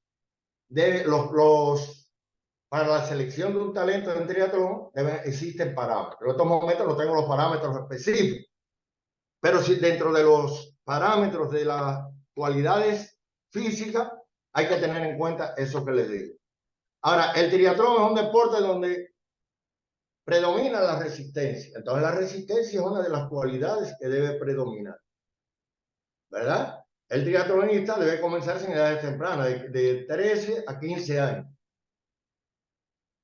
B: para la selección de un talento en triatlón existen parámetros. En estos momentos no tengo los parámetros específicos, pero si dentro de los parámetros de las cualidades físicas hay que tener en cuenta eso que les digo. Ahora, el triatlón es un deporte donde predomina la resistencia. Entonces, la resistencia es una de las cualidades que debe predominar, ¿verdad? El triatlonista debe comenzar en edades tempranas, de 13 a 15 años.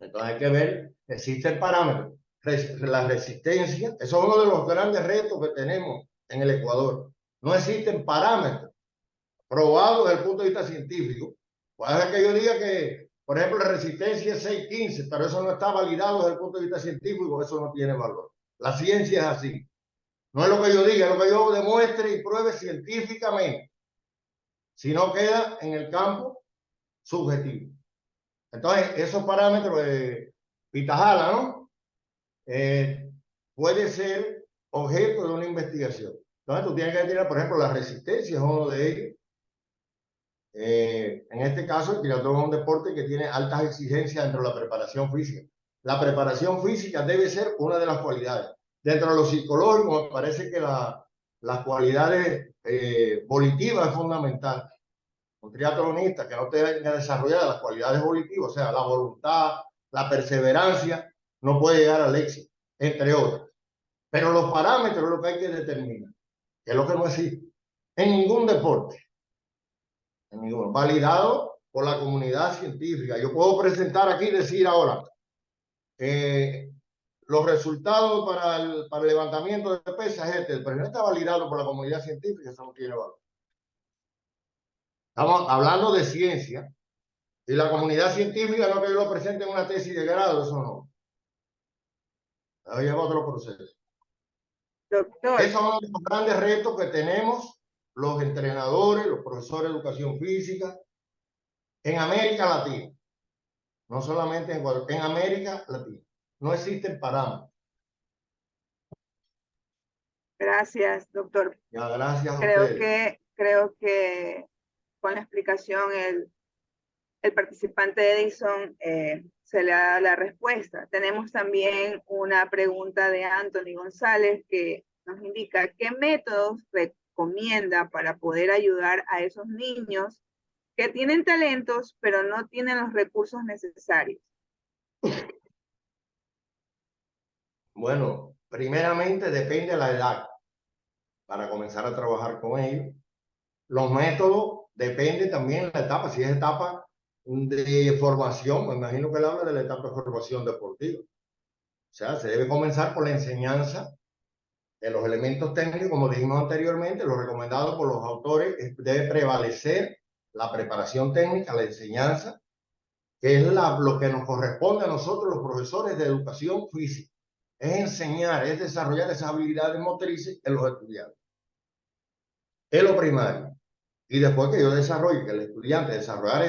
B: Entonces hay que ver, existen parámetros. La resistencia, eso es uno de los grandes retos que tenemos en el Ecuador. No existen parámetros probados desde el punto de vista científico. Puede ser que yo diga que, por ejemplo, la resistencia es 615, pero eso no está validado desde el punto de vista científico, eso no tiene valor. La ciencia es así. No es lo que yo diga, es lo que yo demuestre y pruebe científicamente. Si no queda en el campo subjetivo. Entonces, esos parámetros de Pitajala, ¿no? Puede ser objeto de una investigación. Entonces, tú tienes que tirar, por ejemplo, la resistencia es uno de ellos. En este caso, el triatlón es un deporte que tiene altas exigencias dentro de la preparación física. La preparación física debe ser una de las cualidades. Dentro de lo psicológico, me parece que las cualidades volitivas es fundamental. Un triatlonista que no tenga desarrolladas las cualidades volitivas, o sea, la voluntad, la perseverancia, no puede llegar al éxito, entre otras. Pero los parámetros es lo que hay que determinar, que es lo que no existe en ningún deporte, en ninguno, validado por la comunidad científica. Yo puedo presentar aquí y decir ahora, los resultados para el levantamiento de pesas es este, pero no está validado por la comunidad científica, eso no tiene valor. Estamos hablando de ciencia, y la comunidad científica no que yo lo presente en una tesis de grado, eso no. Ahí lleva otro proceso.
A: Doctor.
B: Esos son los grandes retos que tenemos los entrenadores, los profesores de educación física en América Latina. No solamente en Ecuador, en América Latina. No existen parámetros.
A: Gracias, doctor.
B: Ya, gracias a ustedes.
A: Creo que con la explicación el participante Edison se le da la respuesta. Tenemos también una pregunta de Anthony González que nos indica qué métodos recomienda para poder ayudar a esos niños que tienen talentos pero no tienen los recursos necesarios.
B: Bueno, primeramente depende de la edad para comenzar a trabajar con ellos. Los métodos dependen también de la etapa, si es etapa de formación, me imagino que él habla de la etapa de formación deportiva. O sea, se debe comenzar por la enseñanza de los elementos técnicos, como dijimos anteriormente, lo recomendado por los autores, debe prevalecer la preparación técnica, la enseñanza, que es lo que nos corresponde a nosotros los profesores de educación física. es enseñar, es desarrollar esas habilidades motrices en los estudiantes. Es lo primario. Y después que yo desarrolle, que el estudiante desarrollar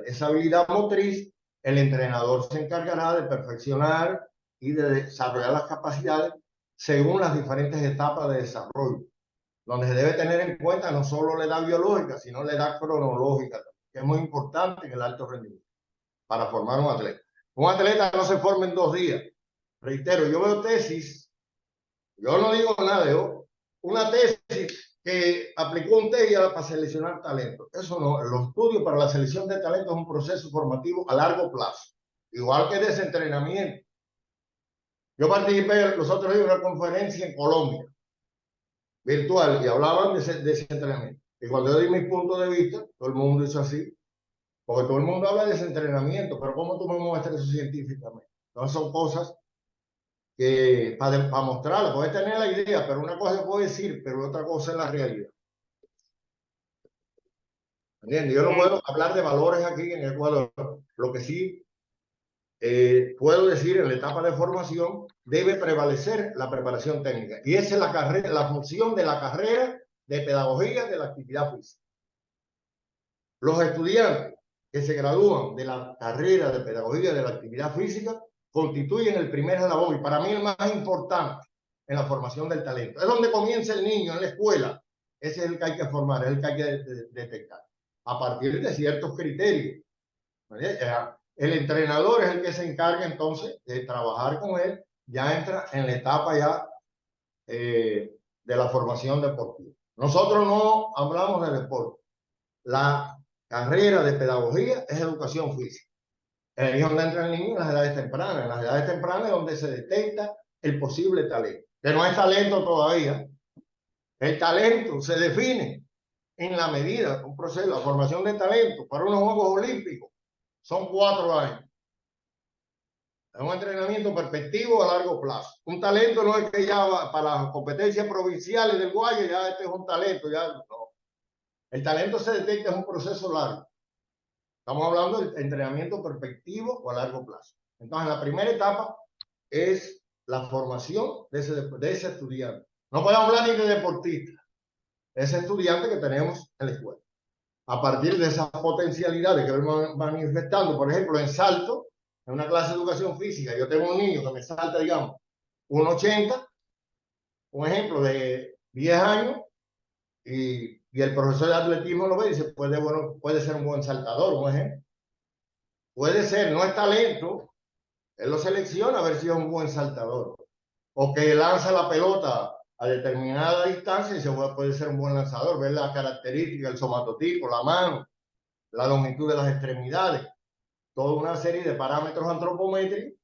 B: esa habilidad motriz, el entrenador se encargará de perfeccionar y de desarrollar las capacidades según las diferentes etapas de desarrollo, donde se debe tener en cuenta no solo la edad biológica, sino la edad cronológica, que es muy importante en el alto rendimiento para formar un atleta. Un atleta no se forma en 2 días. Reitero, yo veo tesis, yo no digo nada, una tesis que aplicó un TEIA para seleccionar talento. Eso no, los estudios para la selección de talento es un proceso formativo a largo plazo, igual que desentrenamiento. Yo participé los otros días en una conferencia en Colombia, virtual, y hablaban de ese entrenamiento. Y cuando yo di mi punto de vista, todo el mundo hizo así, porque todo el mundo habla de ese entrenamiento, pero ¿cómo tú me muestras eso científicamente? Entonces son cosas que para mostrarla, puedes tener la idea, pero una cosa se puede decir, pero otra cosa es la realidad. ¿Entiendes? Yo no puedo hablar de valores aquí en Ecuador. Lo que sí puedo decir en la etapa de formación, debe prevalecer la preparación técnica. Y esa es la función de la carrera de pedagogía de la actividad física. Los estudiantes que se gradúan de la carrera de pedagogía de la actividad física constituyen el primer eslabón y para mí el más importante en la formación del talento. Es donde comienza el niño en la escuela. Ese es el que hay que formar, es el que hay que detectar a partir de ciertos criterios. El entrenador es el que se encarga entonces de trabajar con él, ya entra en la etapa ya de la formación deportiva. Nosotros no hablamos de deporte. La carrera de pedagogía es educación física. Ahí es donde entra el niño en las edades tempranas. En las edades tempranas es donde se detecta el posible talento. Que no es talento todavía. El talento se define en la medida, un proceso, la formación de talento para unos Juegos Olímpicos son 4 años. Es un entrenamiento perspectivo a largo plazo. Un talento no es que ya va para las competencias provinciales del Guaya, ya este es un talento, ya no. El talento se detecta en un proceso largo. Estamos hablando del entrenamiento perspectivo o a largo plazo. Entonces, la primera etapa es la formación de ese estudiante. No podemos hablar ni de deportista, ese estudiante que tenemos en la escuela. A partir de esas potencialidades que vamos manifestando, por ejemplo, en salto, en una clase de educación física, yo tengo un niño que me salta, digamos, 1,80, un ejemplo de 10 años, y el profesor de atletismo lo ve y dice, puede ser un buen saltador, un ejemplo. Puede ser, no es talento, él lo selecciona a ver si es un buen saltador. O que lanza la pelota a determinada distancia y puede ser un buen lanzador, ver las características, el somatotipo, la mano, la longitud de las extremidades, toda una serie de parámetros antropométricos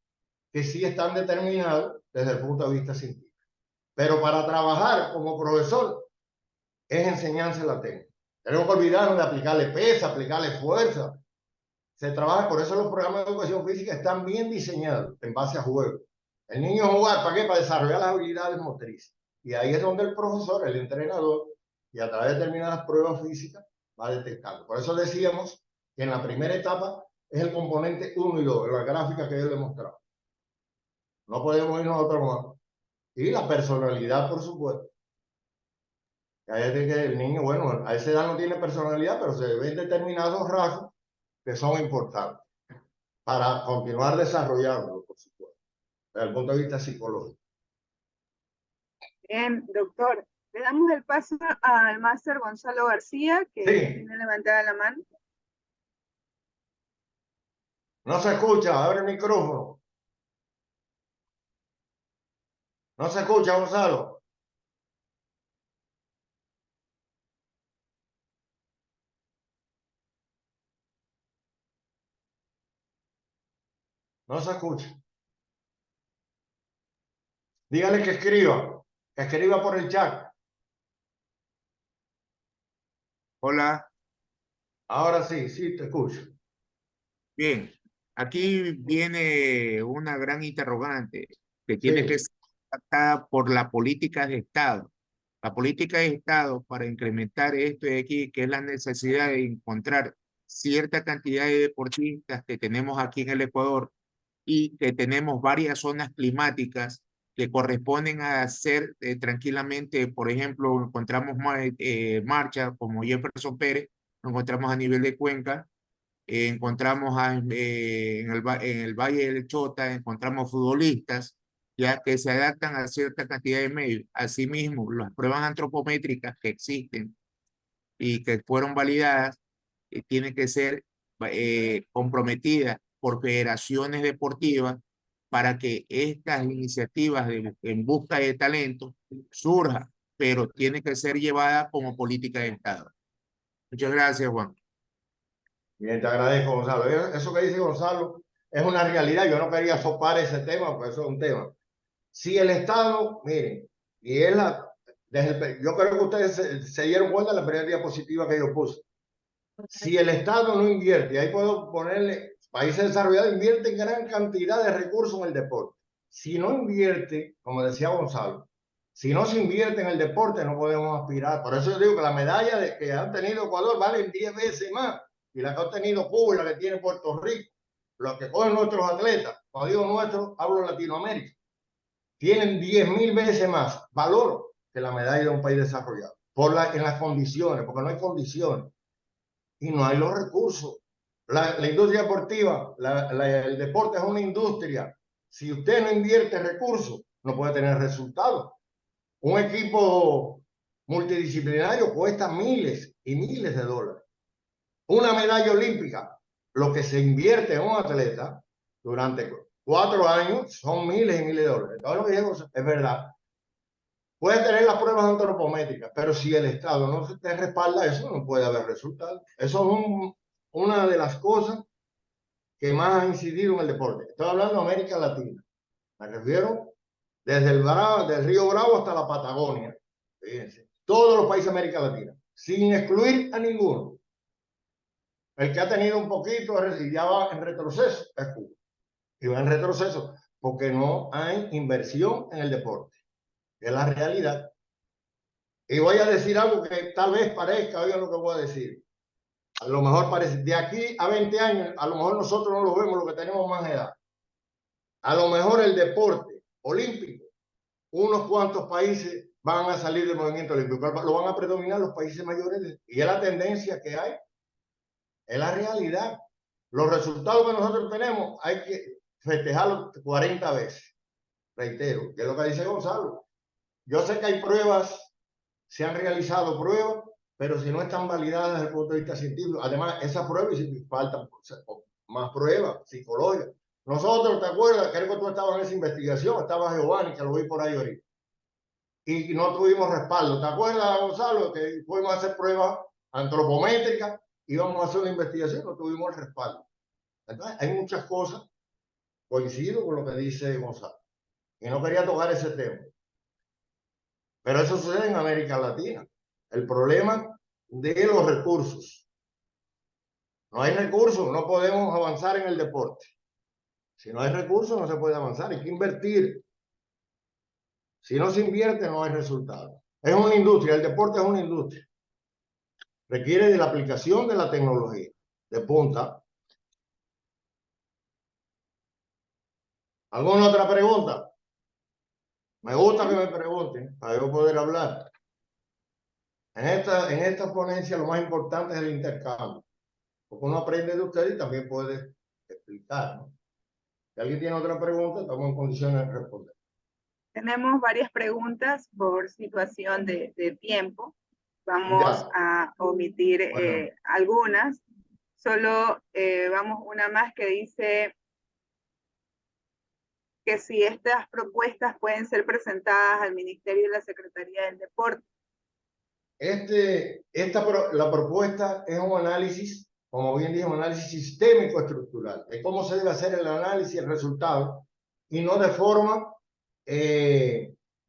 B: que sí están determinados desde el punto de vista científico. Pero para trabajar como profesor es enseñanza la técnica. Tenemos que olvidarnos de aplicarle pesa, aplicarle fuerza. Se trabaja, por eso los programas de educación física están bien diseñados en base a juegos. El niño jugar, ¿para qué? Para desarrollar las habilidades motrices. Y ahí es donde el profesor, el entrenador, y a través de determinadas pruebas físicas, va detectando. Por eso decíamos que en la primera etapa es el componente 1 y 2, en la gráfica que yo le he mostrado. No podemos irnos a otro más. Y la personalidad, por supuesto. Hay que el niño, bueno, a esa edad no tiene personalidad, pero se ven determinados rasgos que son importantes para continuar desarrollándolo, por supuesto, desde el punto de vista psicológico.
A: Bien, doctor. Le damos el paso al máster Gonzalo García, que tiene levantada la mano.
B: No se escucha, abre el micrófono. No se escucha, Gonzalo. No se escucha. Dígale que escriba por el chat.
C: Hola.
B: Ahora sí, te escucho.
C: Bien, aquí viene una gran interrogante que tiene que ser tratada por la política de Estado. La política de Estado para incrementar esto de aquí, que es la necesidad de encontrar cierta cantidad de deportistas que tenemos aquí en el Ecuador y que tenemos varias zonas climáticas que corresponden a hacer tranquilamente. Por ejemplo, encontramos marchas como Jefferson Pérez, lo encontramos a nivel de Cuenca, encontramos en el Valle del Chota, encontramos futbolistas ya que se adaptan a cierta cantidad de medios. Asimismo, las pruebas antropométricas que existen y que fueron validadas tienen que ser comprometidas por federaciones deportivas para que estas iniciativas en busca de talento surjan, pero tiene que ser llevada como política de Estado. Muchas gracias, Juan.
B: Bien, te agradezco, Gonzalo. Eso que dice Gonzalo es una realidad. Yo no quería sopar ese tema, porque eso es un tema. Si el Estado, miren, y es yo creo que ustedes se dieron cuenta de la primera diapositiva que yo puse. Si el Estado no invierte, y ahí puedo ponerle, países desarrollados invierten gran cantidad de recursos en el deporte. Si no invierte, como decía Gonzalo, si no se invierte en el deporte, no podemos aspirar. Por eso yo digo que la medalla que han tenido Ecuador valen 10 veces más. Y la que ha tenido Cuba y la que tiene Puerto Rico, los que cogen nuestros atletas, cuando digo nuestros, hablo de Latinoamérica, tienen 10.000 veces más valor que la medalla de un país desarrollado. En las condiciones, porque no hay condiciones. Y no hay los recursos. La industria deportiva, el deporte es una industria. Si usted no invierte recursos, no puede tener resultados. Un equipo multidisciplinario cuesta miles y miles de dólares. Una medalla olímpica, lo que se invierte en un atleta durante 4 años son miles y miles de dólares. Todo lo que digo es verdad. Puede tener las pruebas antropométricas, pero si el Estado no te respalda eso, no puede haber resultados. Eso es una de las cosas que más ha incidido en el deporte. Estoy hablando de América Latina. Me refiero desde del Río Bravo hasta la Patagonia. Fíjense, todos los países de América Latina, sin excluir a ninguno. El que ha tenido un poquito y ya va en retroceso es Cuba. Y va en retroceso porque no hay inversión en el deporte. Es la realidad. Y voy a decir algo que tal vez parezca, oigan lo que voy a decir. A lo mejor parece, de aquí a 20 años, a lo mejor nosotros no lo vemos, los que tenemos más edad. A lo mejor el deporte olímpico, unos cuantos países van a salir del movimiento olímpico, lo van a predominar los países mayores, y es la tendencia que hay, es la realidad. Los resultados que nosotros tenemos hay que festejarlos 40 veces, reitero, que es lo que dice Gonzalo. Yo sé que hay pruebas, se han realizado pruebas, pero si no están validadas desde el punto de vista científico, además esas pruebas faltan más pruebas psicológicas. Nosotros, ¿te acuerdas? Creo que tú estabas en esa investigación, estaba Giovanni, que lo vi por ahí ahorita. Y no tuvimos respaldo. ¿Te acuerdas, Gonzalo, que fuimos a hacer pruebas antropométricas, íbamos a hacer una investigación, no tuvimos el respaldo? Entonces, hay muchas cosas, coincido con lo que dice Gonzalo, y no quería tocar ese tema. Pero eso sucede en América Latina. El problema de los recursos. No hay recursos, no podemos avanzar en el deporte. Si no hay recursos, no se puede avanzar. Hay que invertir. Si no se invierte, no hay resultado. Es una industria, el deporte es una industria. Requiere de la aplicación de la tecnología de punta. ¿Alguna otra pregunta? Me gusta que me pregunten para yo poder hablar. En esta ponencia lo más importante es el intercambio. Porque uno aprende de ustedes y también puede explicar, ¿no? Si alguien tiene otra pregunta, estamos en condiciones de responder.
A: Tenemos varias preguntas por situación de tiempo. Vamos a omitir algunas. Solo vamos una más que dice que si estas propuestas pueden ser presentadas al Ministerio y la Secretaría del Deporte.
B: La propuesta es un análisis, como bien dije, un análisis sistémico estructural, de cómo se debe hacer el análisis, el resultado, y no de forma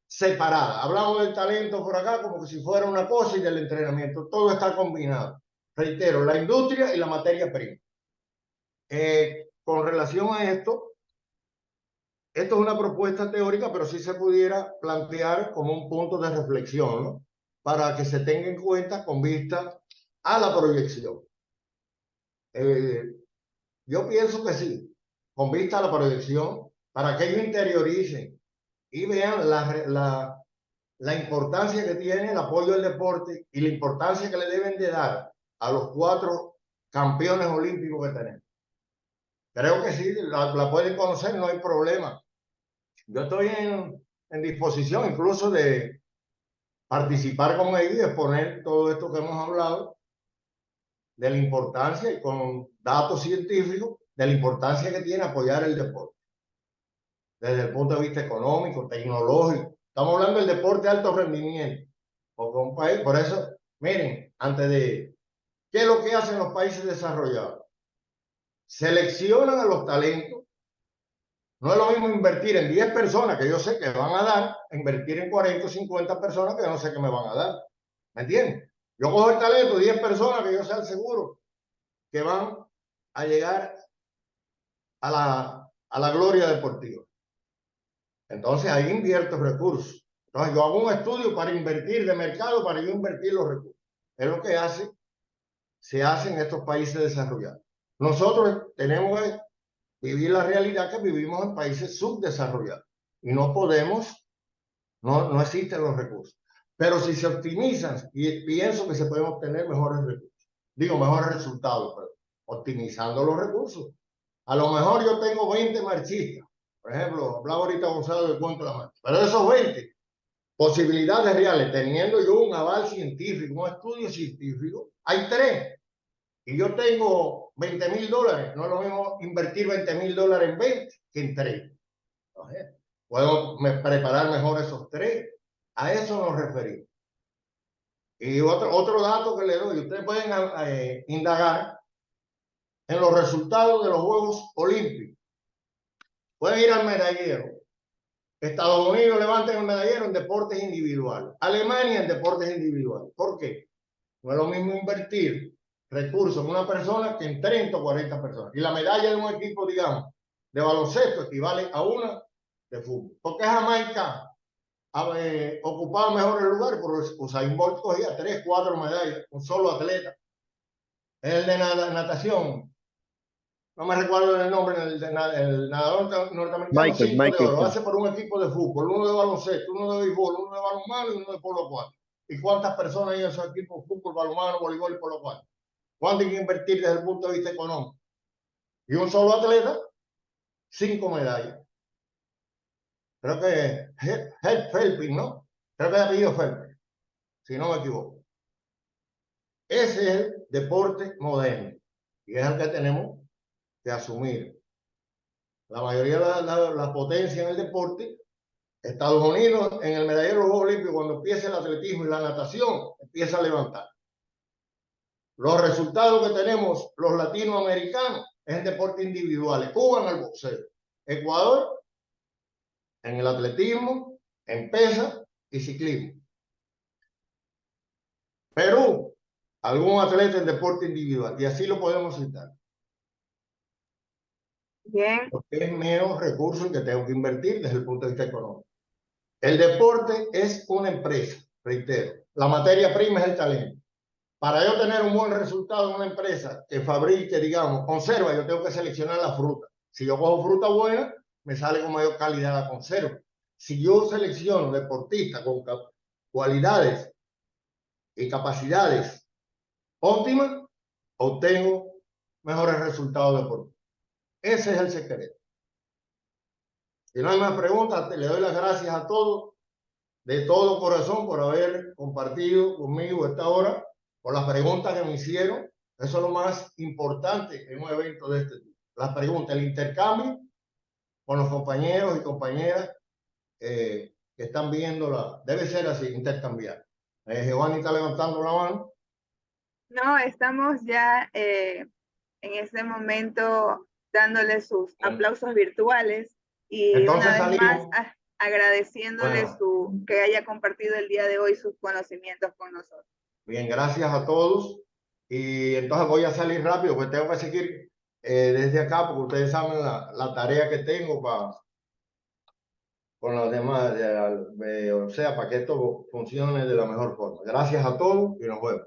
B: separada. Hablamos del talento por acá como que si fuera una cosa y del entrenamiento. Todo está combinado. Reitero, la industria y la materia prima. Con relación a esto es una propuesta teórica, pero sí se pudiera plantear como un punto de reflexión, ¿no? Para que se tenga en cuenta con vista a la proyección. Yo pienso que sí, con vista a la proyección, para que ellos interioricen y vean la importancia que tiene el apoyo del deporte y la importancia que le deben de dar a los 4 campeones olímpicos que tenemos. Creo que sí, la pueden conocer, no hay problema. Yo estoy en disposición incluso de participar con ellos y exponer todo esto que hemos hablado de la importancia y con datos científicos de la importancia que tiene apoyar el deporte desde el punto de vista económico, tecnológico. Estamos hablando del deporte de alto rendimiento. Porque un país, por eso, miren, antes de, ¿qué es lo que hacen los países desarrollados? Seleccionan a los talentos. No es lo mismo invertir en 10 personas que yo sé que van a dar, invertir en 40 o 50 personas que yo no sé qué me van a dar. ¿Me entiendes? Yo cojo el talento, 10 personas que yo sea seguro que van a llegar a la gloria deportiva. Entonces ahí invierto recursos. Entonces yo hago un estudio para invertir de mercado, para yo invertir los recursos. Es lo que se hace en estos países desarrollados. Nosotros tenemos que vivir la realidad que vivimos en países subdesarrollados y no podemos, no existen los recursos. Pero si se optimizan, y pienso que se pueden obtener mejores recursos, mejores resultados, pero optimizando los recursos. A lo mejor yo tengo 20 marchistas. Por ejemplo, hablaba ahorita Gonzalo del cuento de la marcha. Pero de esos 20 posibilidades reales, teniendo yo un aval científico, un estudio científico, hay 3. Y yo tengo $20,000. No es lo mismo invertir $20,000 en 20 que en 3. Entonces, puedo preparar mejor esos 3. A eso nos referimos. Y otro dato que le doy, ustedes pueden indagar en los resultados de los Juegos Olímpicos. Pueden ir al medallero. Estados Unidos levanta el medallero en deportes individuales. Alemania en deportes individuales. ¿Por qué? No es lo mismo invertir recursos en una persona que en 30 o 40 personas. Y la medalla de un equipo, digamos, de baloncesto equivale a una de fútbol. Porque Jamaica ha ocupado mejores lugares, porque Usain Bolt cogía 3, 4 medallas, un solo atleta. El de natación, no me recuerdo el nombre, el nadador norteamericano, 5 de oro. Lo hace por un equipo de fútbol, uno de baloncesto, uno de béisbol, uno de balonmano y uno de polo acuático. ¿Y cuántas personas hay en esos equipos? Fútbol, balonmano, voleibol y polo acuático. ¿Cuánto hay que invertir desde el punto de vista económico? Y un solo atleta, 5 medallas. Creo que Phelps, ¿no? Creo que es apellido Phelps, si no me equivoco. Ese es el deporte moderno y es el que tenemos que asumir. La mayoría de la potencia en el deporte, Estados Unidos en el medallero de los Juegos Olímpicos, cuando empieza el atletismo y la natación, empieza a levantar. Los resultados que tenemos los latinoamericanos es en deporte individuales. Cuba en el boxeo, Ecuador en el atletismo, en pesa y ciclismo. Perú, algún atleta en deporte individual, y así lo podemos citar.
A: Bien.
B: Porque es menos recursos que tengo que invertir desde el punto de vista económico. El deporte es una empresa, reitero. La materia prima es el talento. Para yo tener un buen resultado en una empresa que fabrique, digamos, conserva, yo tengo que seleccionar la fruta. Si yo cojo fruta buena, me sale con mayor calidad la conserva. Si yo selecciono deportistas con cualidades y capacidades óptimas, obtengo mejores resultados deportivos. Ese es el secreto. Si no hay más preguntas, le doy las gracias a todos, de todo corazón, por haber compartido conmigo esta hora, por las preguntas que me hicieron. Eso es lo más importante en un evento de este tipo. Las preguntas, el intercambio con los compañeros y compañeras que están viéndola. Debe ser así, intercambiar. Giovanni está levantando la mano.
A: No, estamos ya en este momento dándole sus aplausos virtuales y
B: entonces
A: una vez
B: salimos,
A: más agradeciéndole que haya compartido el día de hoy sus conocimientos con nosotros.
B: Bien, gracias a todos. Y entonces voy a salir rápido, porque tengo que seguir desde acá, porque ustedes saben la tarea que tengo con los demás, o sea, para que esto funcione de la mejor forma. Gracias a todos y nos vemos.